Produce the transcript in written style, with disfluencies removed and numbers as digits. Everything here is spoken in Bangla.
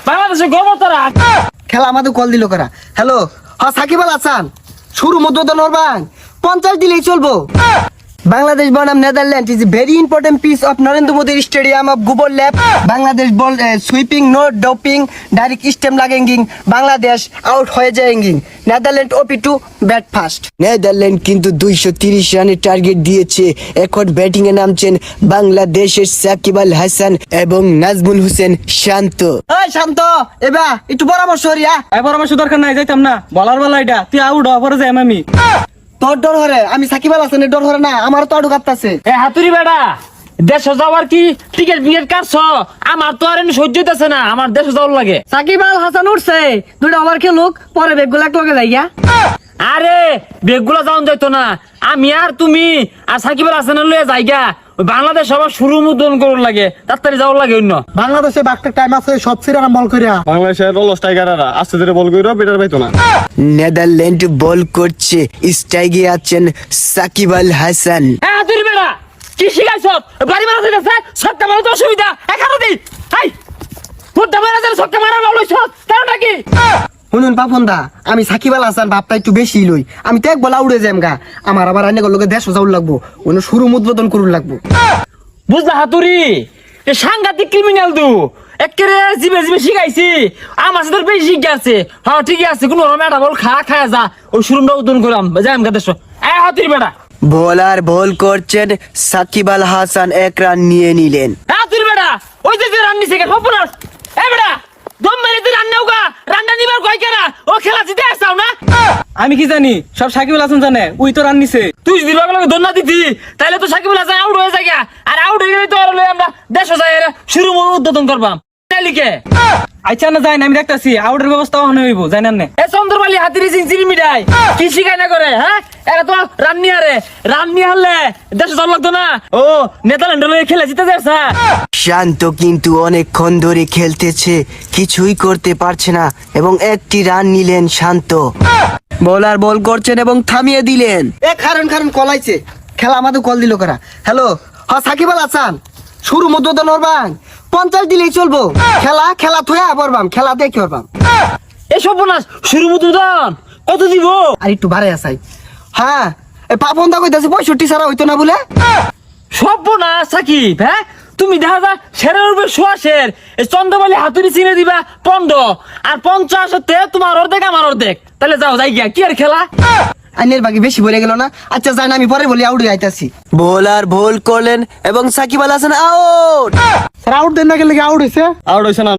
বাংলাদেশের গর্ব তারা খেলা আমাদের কল দিল করা। হ্যালো, হ্যাঁ সাকিব আল হাসান, শুরু মধ্যদন ওরবান 50 দিলেই চলবো। বাংলাদেশ বনাম Netherland is very important piece of Narendra Modi stadium of গুবল ল্যাব। Bangladesh ball sweeping no doping direct stem লাগেঙ্গিং, বাংলাদেশ আউট হয়ে যায়ঙ্গিং, Netherland opt to bat first. Netherland কিন্তু 230 রানের টার্গেট দিয়েছে। এখন ব্যাটিং এ নামছেন বাংলাদেশের সাকিব আল হাসান এবং নাজমুল হোসেন শান্ত। এই শান্ত, এবার একটু পরামর্শ হরিয়া। এবার আমার দরকার নাই, যাইতাম না। বলার বেলা এটা তুই আউট হওয়ার যাই আমি তোর ডর হরে, আমি সাকিব আল হাসানের ডর হরে না, আমার তো আড়ু কাঁপতাছে। এ হাতুরি বেড়া দেশ যাওয়ার কি টিকিট বিকেট কাটছ? আমার তো আর সহ্য হইতেছে না, আমার দেশ যাওয়ার লাগে। সাকিব আল হাসান উঠছে, দুটো ওভার খেলুক, পরে বেগুলা লগে যাইয়া। আরে বেগগুলা যাওন যাইতো না, আমি আর তুমি আর সাকিব আল হাসানের লয়ে যাইগা বাংলাদেশ সবার শুরু মুদ্রণ করুন লাগে, তাড়াতাড়ি যাওয়ার লাগে অন্য। বাংলাদেশে বাঘটার টাইম আছে, সব সিরাম বল করিয়া বাংলাদেশের অলস টাইগাররা আস্তে ধীরে বল কইরো, বেটার পাইতো না। নেদারল্যান্ড বল করছে, স্ট্রাইকে আছেন সাকিব আল হাসান। হ্যাঁ হাতুরি বেড়া কি শিখাইছ? বাড়ি মারা যাইতেছে, সবটা মারা তো অসুবিধা। এখানে দি হাই ফুটটা মারা যাবে, সবটা মারা লইছ কারণটা কি? শুনুন পাপন দা, আমি সাকিব আল হাসান ভাবটা একটু বেশি লই। আমি তো এক বলা উড়ে যাম গা, আমার আবার আইনে লোকে দেশ যাওয়ার লাগবো, অন্য শুরু উদ্বোধন করুন লাগবো। বুঝলা হাতুরি, এ সাংঘাতিক ক্রিমিনাল দু একেবারে জিবে জিবে শিখাইছি, আমার সাথে বেশি শিখে আছে। হ্যাঁ ঠিকই আছে, কোনো মেটা বল খায়া যা, ওই শুরুটা উদ্বোধন করলাম যাই আমি দেশ। এ হাতুরি বেড়া বোলার বল করছেন, সাকিব আল হাসান 1 রান নিয়ে নিলেন। হাতুরি বেড়া ওই যে রান নিছে কেন হপনাস? এ বেড়া দম মেরে তুই রান্নাও গা, রান্না নিবার কয় কেনা? ও খেলা জিতে আসাও না? আমি কি জানি, সব সাকিব আল হাসান জানে, ওই তো রান নিছে। তুই যদি বাবা দন্না দিতি তাহলে তো সাকিব আল হাসান আউট হয়ে যায়, আর আউট হয়ে গেলে তো আর আমরা দেশ যাই শুরু উদ্বোধন করবাম। লিখে আচ্ছা না যায় না, আমি দেখতেছি আউটের ব্যবস্থা হইব, জানেন না? এ চন্দ্রবালি হাতিরি চিনি মিঠাই কি শিখাই না করে? হ্যাঁ এরা তো রান্নি হারলে দেশ যাওয়ার লাগতো না। ও নেদারল্যান্ড খেলে জিতে যাচ্ছে। শান্ত কিন্তু অনেকক্ষণ ধরে খেলতেছে, কিছুই করতে পারছে না এবং 1টি রান নিলেন শান্ত। বোলার বল করছেন এবং থামিয়ে দিলেন। এ কারণ কলাইছে, খেলা আমাদের কল দিল করা। হ্যালো, হ্যাঁ সাকিব আল হাসান, শুরু মধ্যদন ওরবান 50 দিলেই চলবো। খেলা থয়া পড়বাম, খেলা দেখে পড়বাম। এসব বোনাস শুরু উদ্বোধন কত দিব? আর একটু বাড়াই আসাই। হ্যাঁ পাপন দা কইতাছে 65 ছাড়া হইতো না বলে। সব বোনাস সাকিব, হ্যাঁ তুমি দেখা যা সেরের উপরে শোয়াশের এই চন্দ্রবালি হাতুড়ি চিনে দিবা 15 আর 50 হতে তোমার অর্ধেক আমার অর্ধেক, তাহলে যাও যাই গিয়া কি আর খেলা। আইনের বাকি বেশি বলে গেল না। আচ্ছা যাই না, আমি পরে বলি আউট আইতাছি। বোলার বল করলেন এবং সাকিব আল হাসান আউট। আউট দেন না গেলে আউট হইছে। আউট হইছে না